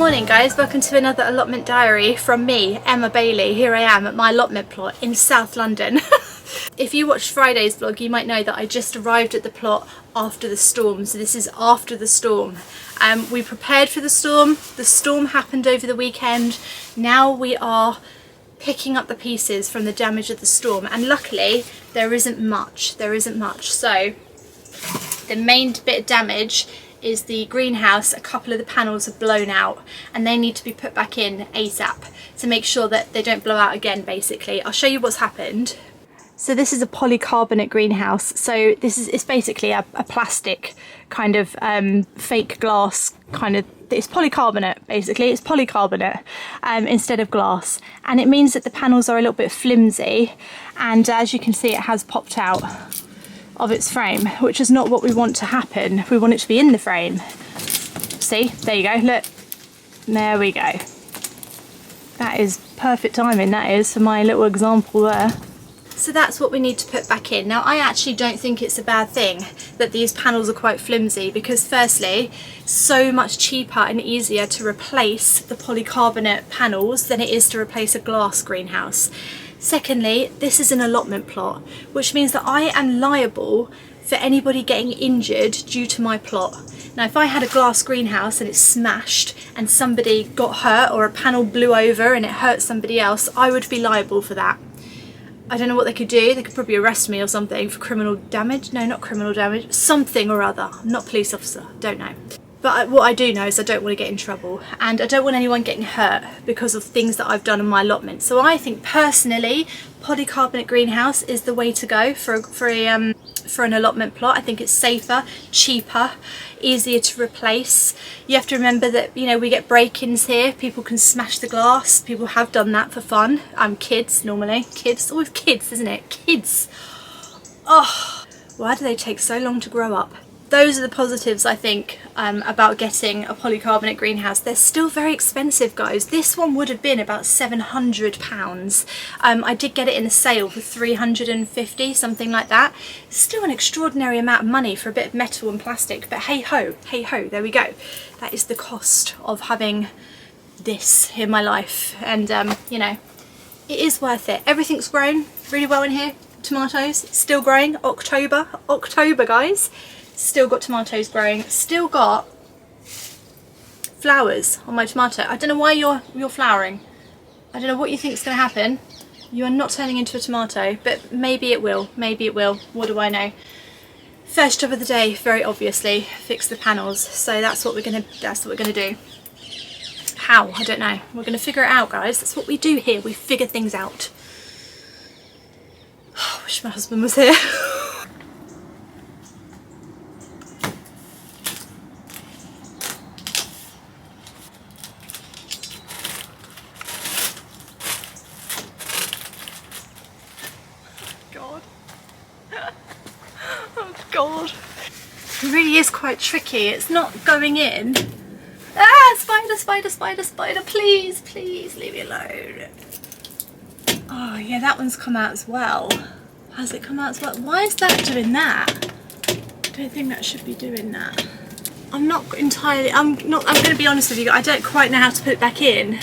morning guys, welcome to another allotment diary from me, Emma Bailey. Here I am at my allotment plot in South London. If you watched Friday's vlog you might know that I just arrived at the plot after the storm, so this is after the storm. We prepared for the storm happened over the weekend. Now we are picking up the pieces from the damage of the storm, and luckily there isn't much. So the main bit of damage is the greenhouse. A couple of the panels are blown out and they need to be put back in ASAP to make sure that they don't blow out again basically. I'll show you what's happened. So this is a polycarbonate greenhouse. So it's basically a plastic kind of fake glass kind of, it's polycarbonate basically, it's polycarbonate instead of glass, and it means that the panels are a little bit flimsy, and as you can see it has popped out of its frame, which is not what we want to happen. We want it to be in the frame. See, there you go, look, there we go. That is perfect timing, that is, for my little example there. So that's what we need to put back in. Now I actually don't think it's a bad thing that these panels are quite flimsy, because firstly, so much cheaper and easier to replace the polycarbonate panels than it is to replace a glass greenhouse. Secondly, this is an allotment plot, which means that I am liable for anybody getting injured due to my plot. Now if I had a glass greenhouse and it smashed and somebody got hurt, or a panel blew over and it hurt somebody else, I would be liable for that. I don't know what they could do. They could probably arrest me or something for criminal damage. No, not criminal damage, something or other. I'm not a police officer, don't know. But what I do know is I don't want to get in trouble, and I don't want anyone getting hurt because of things that I've done in my allotment. So I think personally polycarbonate greenhouse is the way to go for an allotment plot. I think it's safer, cheaper, easier to replace. You have to remember that, you know, we get break-ins here. People can smash the glass. People have done that for fun. Kids normally. Kids, it's always kids, isn't it? Kids. Oh, why do they take so long to grow up? Those are the positives I think about getting a polycarbonate greenhouse. They're still very expensive guys. This one would have been about £700. I did get it in a sale for £350, something like that. Still an extraordinary amount of money for a bit of metal and plastic, but hey ho, there we go. That is the cost of having this in my life, and you know, it is worth it. Everything's grown really well in here. Tomatoes still growing. October guys. Still got tomatoes growing, still got flowers on my tomato. I don't know why you're flowering. I don't know what you think is going to happen. You are not turning into a tomato, but maybe it will, what do I know. First job of the day, very obviously, fix the panels. So that's what we're gonna do. How? I don't know. We're gonna figure it out guys. That's what we do here, we figure things out. I wish my husband was here. God, it really is quite tricky. It's not going in. Ah, spider, please leave me alone. Oh yeah, that one's come out as well. Has it come out as well? Why is that doing that? I don't think that should be doing that. I'm going to be honest with you, I don't quite know how to put it back in.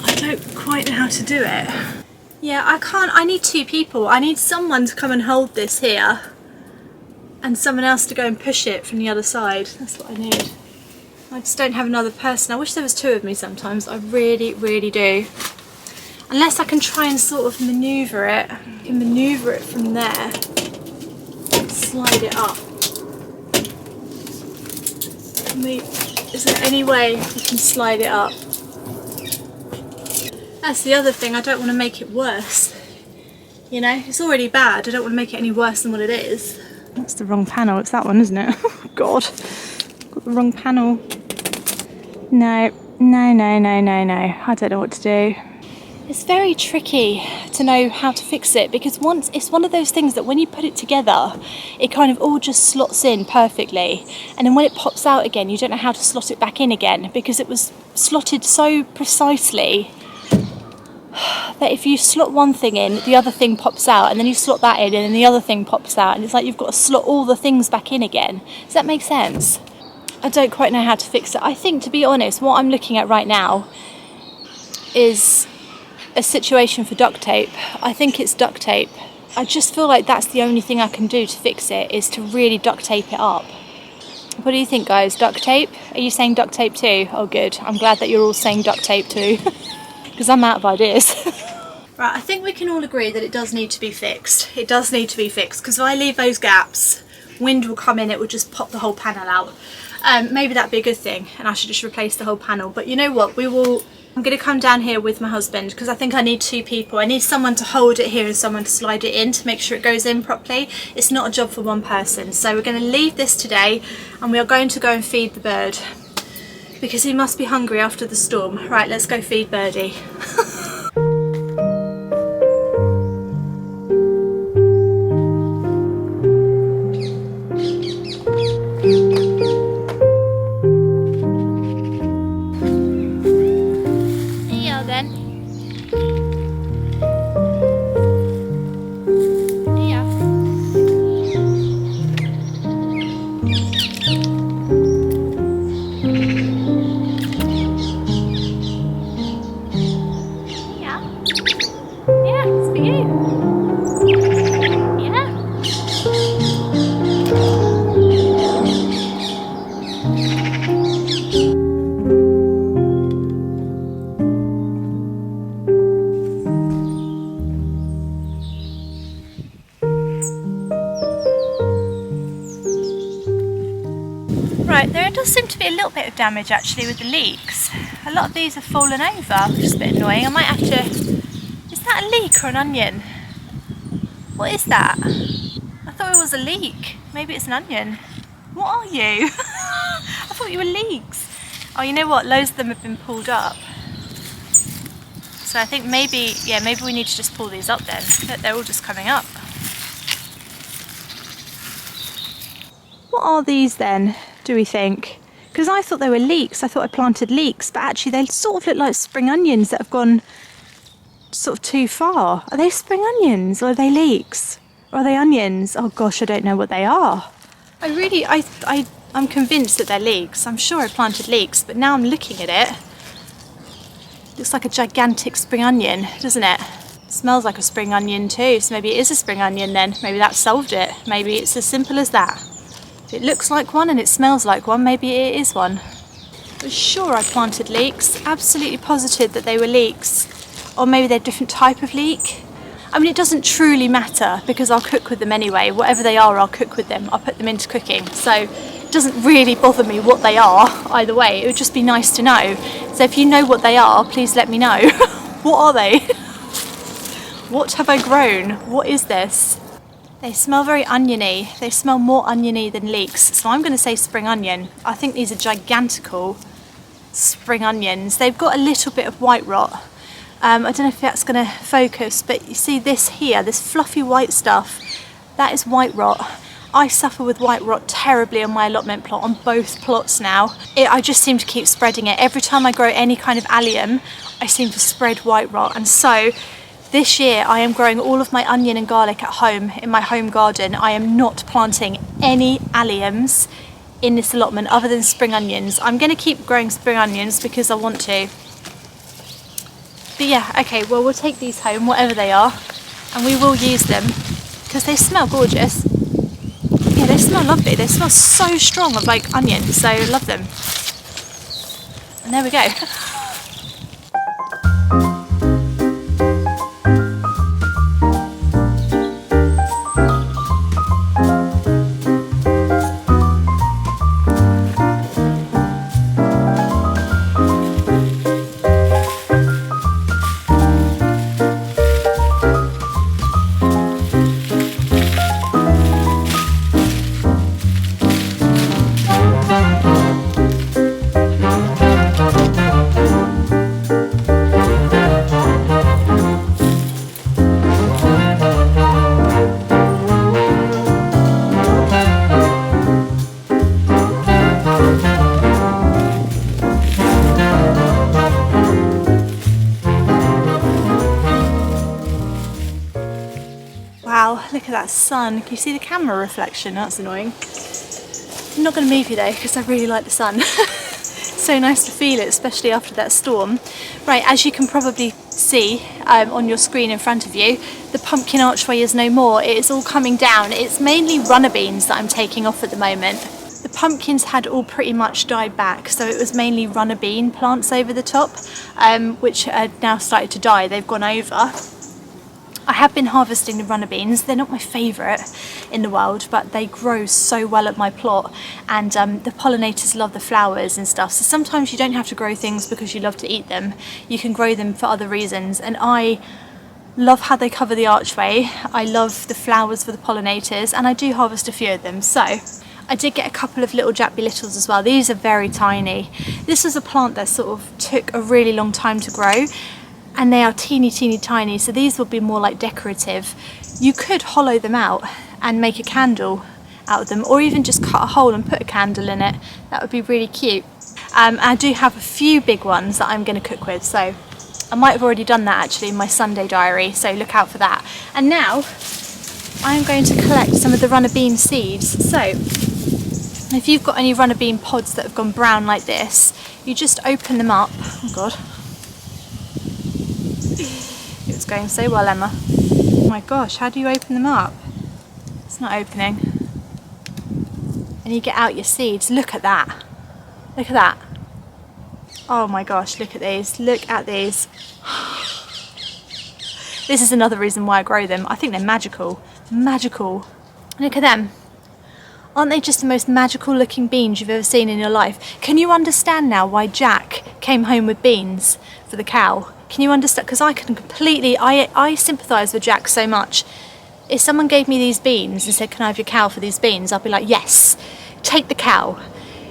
I don't quite know how to do it. Yeah, I need two people. I need someone to come and hold this here, and someone else to go and push it from the other side. That's what I need. I just don't have another person. I wish there was two of me sometimes. I really, really do. Unless I can try and sort of manoeuvre it. I can manoeuvre it from there. Slide it up. Is there any way you can slide it up? That's the other thing, I don't want to make it worse. You know, it's already bad, I don't want to make it any worse than what it is. That's the wrong panel, it's that one, isn't it? Oh God, got the wrong panel. No, I don't know what to do. It's very tricky to know how to fix it, because once it's one of those things that when you put it together, it kind of all just slots in perfectly, and then when it pops out again, you don't know how to slot it back in again, because it was slotted so precisely that if you slot one thing in, the other thing pops out, and then you slot that in, and then the other thing pops out, and it's like you've got to slot all the things back in again. Does that make sense? I don't quite know how to fix it. I think, to be honest, what I'm looking at right now is a situation for duct tape. I think it's duct tape. I just feel like that's the only thing I can do to fix it, is to really duct tape it up. What do you think, guys? Duct tape? Are you saying duct tape too? Oh good, I'm glad that you're all saying duct tape too, because I'm out of ideas. Right, I think we can all agree that it does need to be fixed. It does need to be fixed, because if I leave those gaps, wind will come in, it will just pop the whole panel out. Maybe that'd be a good thing, and I should just replace the whole panel. But you know what, I'm going to come down here with my husband, because I think I need 2 people. I need someone to hold it here and someone to slide it in to make sure it goes in properly. It's not a job for one person. So we're going to leave this today, and we are going to go and feed the bird, because he must be hungry after the storm. Right, let's go feed Birdie. Right, there does seem to be a little bit of damage actually with the leeks. A lot of these have fallen over, which is a bit annoying. I might have to... Is that a leek or an onion? What is that? I thought it was a leek. Maybe it's an onion. What are you? I thought you were leeks. Oh, you know what? Loads of them have been pulled up. So I think maybe, yeah, maybe we need to just pull these up then. Look, they're all just coming up. What are these then, do we think? Because I thought they were leeks. I thought I planted leeks, but actually they sort of look like spring onions that have gone sort of too far. Are they spring onions or are they leeks? Or are they onions? Oh gosh, I don't know what they are. I'm convinced that they're leeks. I'm sure I planted leeks, but now I'm looking at it. Looks like a gigantic spring onion, doesn't it? Smells like a spring onion too, so maybe it is a spring onion then. Maybe that solved it. Maybe it's as simple as that. If it looks like one and it smells like one, maybe it is one. I was sure I planted leeks, absolutely positive that they were leeks. Or maybe they're a different type of leek. I mean, it doesn't truly matter because I'll cook with them anyway. Whatever they are, I'll cook with them. I'll put them into cooking. So it doesn't really bother me what they are either way. It would just be nice to know. So if you know what they are, please let me know. What are they? What have I grown? What is this? They smell very oniony. They smell more oniony than leeks. So I'm going to say spring onion. I think these are gigantical spring onions. They've got a little bit of white rot. I don't know if that's going to focus, but you see this here, this fluffy white stuff, that is white rot. I suffer with white rot terribly on my allotment plot, on both plots now. I just seem to keep spreading it. Every time I grow any kind of allium, I seem to spread white rot. And so this year I am growing all of my onion and garlic at home, in my home garden. I am not planting any alliums in this allotment other than spring onions. I'm going to keep growing spring onions because I want to. But yeah, okay, well we'll take these home, whatever they are, and we will use them because they smell gorgeous. Yeah, they smell lovely. They smell so strong of like onion, so I love them. And there we go. Wow, look at that sun. Can you see the camera reflection? That's annoying. I'm not going to move you though because I really like the sun. So nice to feel it, especially after that storm. Right, as you can probably see on your screen in front of you, the pumpkin archway is no more. It is all coming down. It's mainly runner beans that I'm taking off at the moment. The pumpkins had all pretty much died back, so it was mainly runner bean plants over the top, which are now started to die. They've gone over. I have been harvesting the runner beans. They're not my favourite in the world, but they grow so well at my plot, and the pollinators love the flowers and stuff. So sometimes you don't have to grow things because you love to eat them. You can grow them for other reasons, and I love how they cover the archway. I love the flowers for the pollinators, and I do harvest a few of them. So I did get a couple of little Jack Be Littles as well. These are very tiny. This is a plant that sort of took a really long time to grow, and they are teeny tiny, so these will be more like decorative. You could hollow them out and make a candle out of them, or even just cut a hole and put a candle in it. That would be really cute. I do have a few big ones that I'm going to cook with, so I might have already done that actually in my Sunday diary, so look out for that. And now I'm going to collect some of the runner bean seeds. So if you've got any runner bean pods that have gone brown like this, you just open them up. Oh god, it's going so well, Emma. Oh my gosh, how do you open them up? It's not opening. And you get out your seeds. Look at that. Look at that. Oh my gosh, look at these. Look at these. This is another reason why I grow them. I think they're magical. Magical. Look at them. Aren't they just the most magical looking beans you've ever seen in your life? Can you understand now why Jack came home with beans for the cow? Can you understand? Because I can completely, I sympathise with Jack so much. If someone gave me these beans and said, can I have your cow for these beans? I'd be like, yes, take the cow.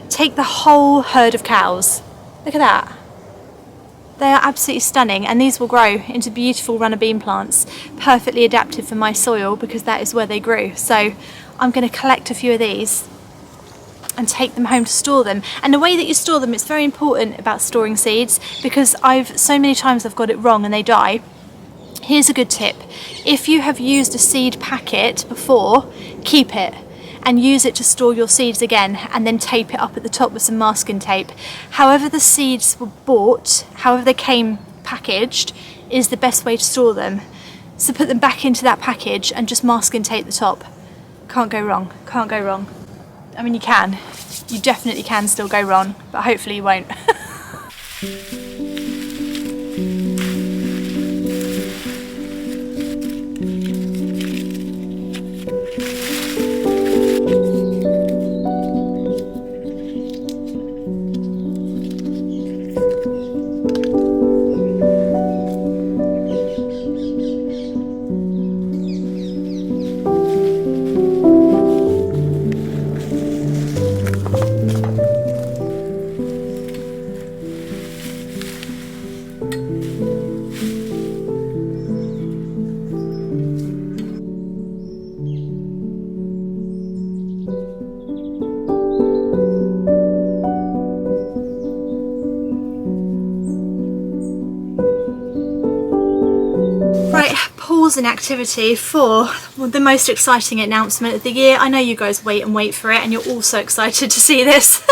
Take the whole herd of cows. Look at that. They are absolutely stunning, and these will grow into beautiful runner bean plants, perfectly adapted for my soil because that is where they grew. So I'm going to collect a few of these and take them home to store them. And the way that you store them, it's very important about storing seeds, because so many times I've got it wrong and they die. Here's a good tip. If you have used a seed packet before, keep it and use it to store your seeds again, and then tape it up at the top with some masking tape. However the seeds were bought, however they came packaged, is the best way to store them. So put them back into that package and just masking tape the top. Can't go wrong, can't go wrong. I mean, you can. You definitely can still go wrong, but hopefully you won't. An activity for the most exciting announcement of the year. I know you guys wait for it, and you're all so excited to see this.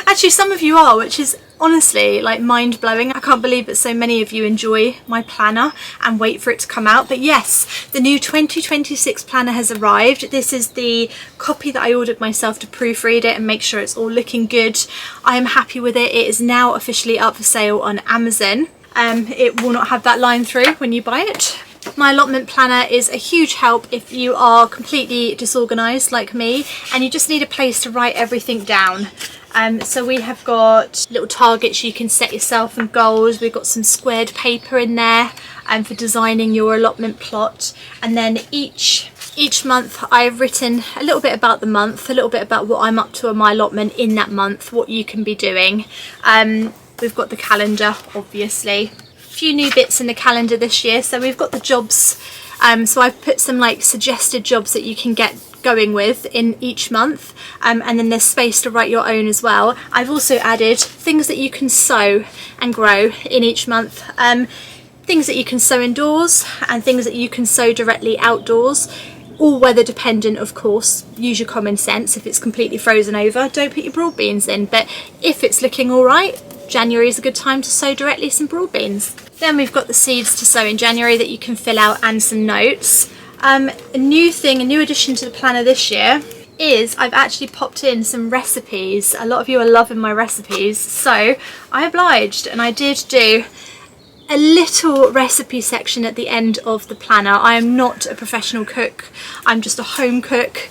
Actually, some of you are, which is honestly like mind-blowing. I can't believe that so many of you enjoy my planner and wait for it to come out. But yes, the new 2026 planner has arrived. This is the copy that I ordered myself to proofread it and make sure it's all looking good. I am happy with it. It is now officially up for sale on Amazon. It will not have that line through when you buy it. My allotment planner is a huge help if you are completely disorganised like me and you just need a place to write everything down. So we have got little targets you can set yourself and goals. We've got some squared paper in there for designing your allotment plot. And then each month I've written a little bit about the month, a little bit about what I'm up to on my allotment in that month, what you can be doing. We've got the calendar, obviously. Few new bits in the calendar this year. So we've got the jobs, so I've put some like suggested jobs that you can get going with in each month, and then there's space to write your own as well. I've also added things that you can sow and grow in each month, things that you can sow indoors and things that you can sow directly outdoors. All weather dependent, of course. Use your common sense. If it's completely frozen over, don't put your broad beans in. But if it's looking all right, January is a good time to sow directly some broad beans. Then we've got the seeds to sow in January that you can fill out, and some notes. A new addition to the planner this year is I've actually popped in some recipes. A lot of you are loving my recipes, so I obliged and I did do a little recipe section at the end of the planner. I am not a professional cook, I'm just a home cook.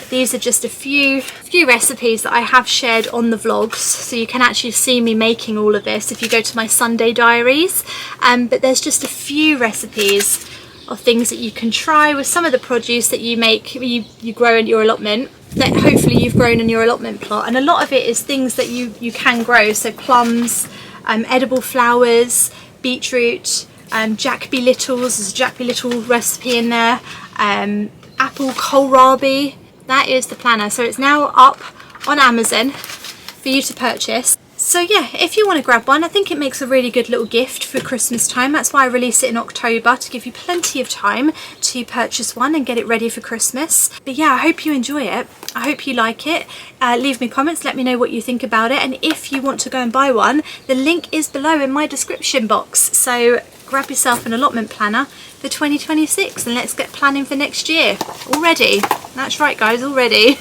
These are just a few recipes that I have shared on the vlogs, so you can actually see me making all of this if you go to my Sunday diaries. But there's just a few recipes of things that you can try with some of the produce that you make, you grow in your allotment, that hopefully you've grown in your allotment plot. And a lot of it is things that you can grow, so plums, edible flowers, beetroot, Jack B. Littles, there's a Jack B. Little recipe in there, apple kohlrabi. That is the planner, so it's now up on Amazon for you to purchase. So yeah, if you want to grab one, I think it makes a really good little gift for Christmas time. That's why I release it in October, to give you plenty of time to purchase one and get it ready for Christmas. But yeah, I hope you enjoy it. I hope you like it. Leave me comments, let me know what you think about it. And if you want to go and buy one, the link is below in my description box. So grab yourself an allotment planner for 2026 and let's get planning for next year already. That's right guys, already.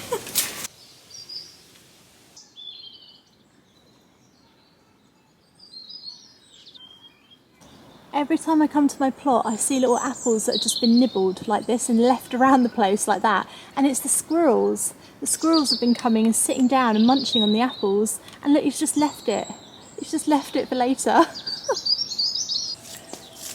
Every time I come to my plot, I see little apples that have just been nibbled like this and left around the place like that. And it's the squirrels. The squirrels have been coming and sitting down and munching on the apples. And look, he's just left it. He's just left it for later.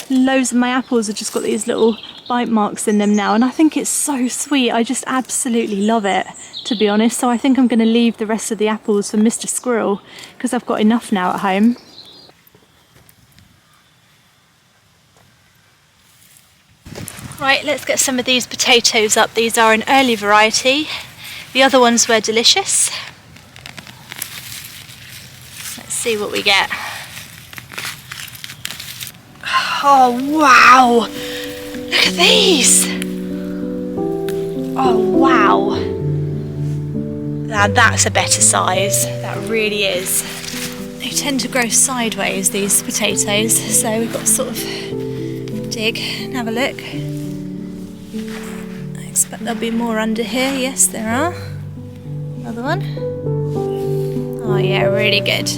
Loads of my apples have just got these little bite marks in them now. And I think it's so sweet. I just absolutely love it, to be honest. So I think I'm going to leave the rest of the apples for Mr. Squirrel, because I've got enough now at home. Right, let's get some of these potatoes up. These are an early variety. The other ones were delicious. Let's see what we get. Oh wow! Look at these! Oh wow! Now that's a better size. That really is. They tend to grow sideways, these potatoes, so we've got to sort of dig and have a look. I expect there'll be more under here. Yes, there are. Another one. Oh yeah, really good.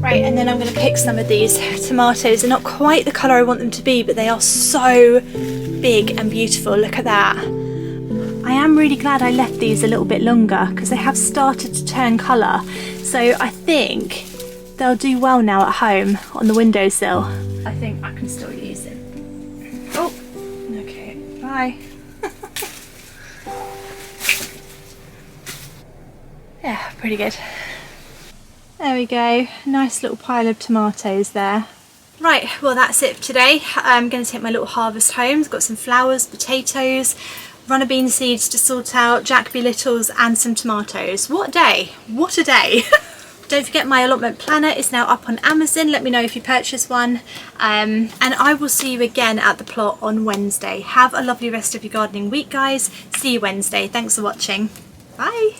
Right, and then I'm going to pick some of these tomatoes. They're not quite the colour I want them to be, but they are so big and beautiful. Look at that. I am really glad I left these a little bit longer because they have started to turn colour. So I think they'll do well now at home on the windowsill. I think I can still use them. Oh, okay, bye. Yeah, pretty good. There we go, nice little pile of tomatoes there. Right, well that's it for today. I'm going to take my little harvest home. It's got some flowers, potatoes, runner bean seeds to sort out, Jack B. Littles and some tomatoes. What a day, what a day. Don't forget my allotment planner is now up on Amazon. Let me know if you purchase one. And I will see you again at the plot on Wednesday. Have a lovely rest of your gardening week guys. See you Wednesday. Thanks for watching. Bye.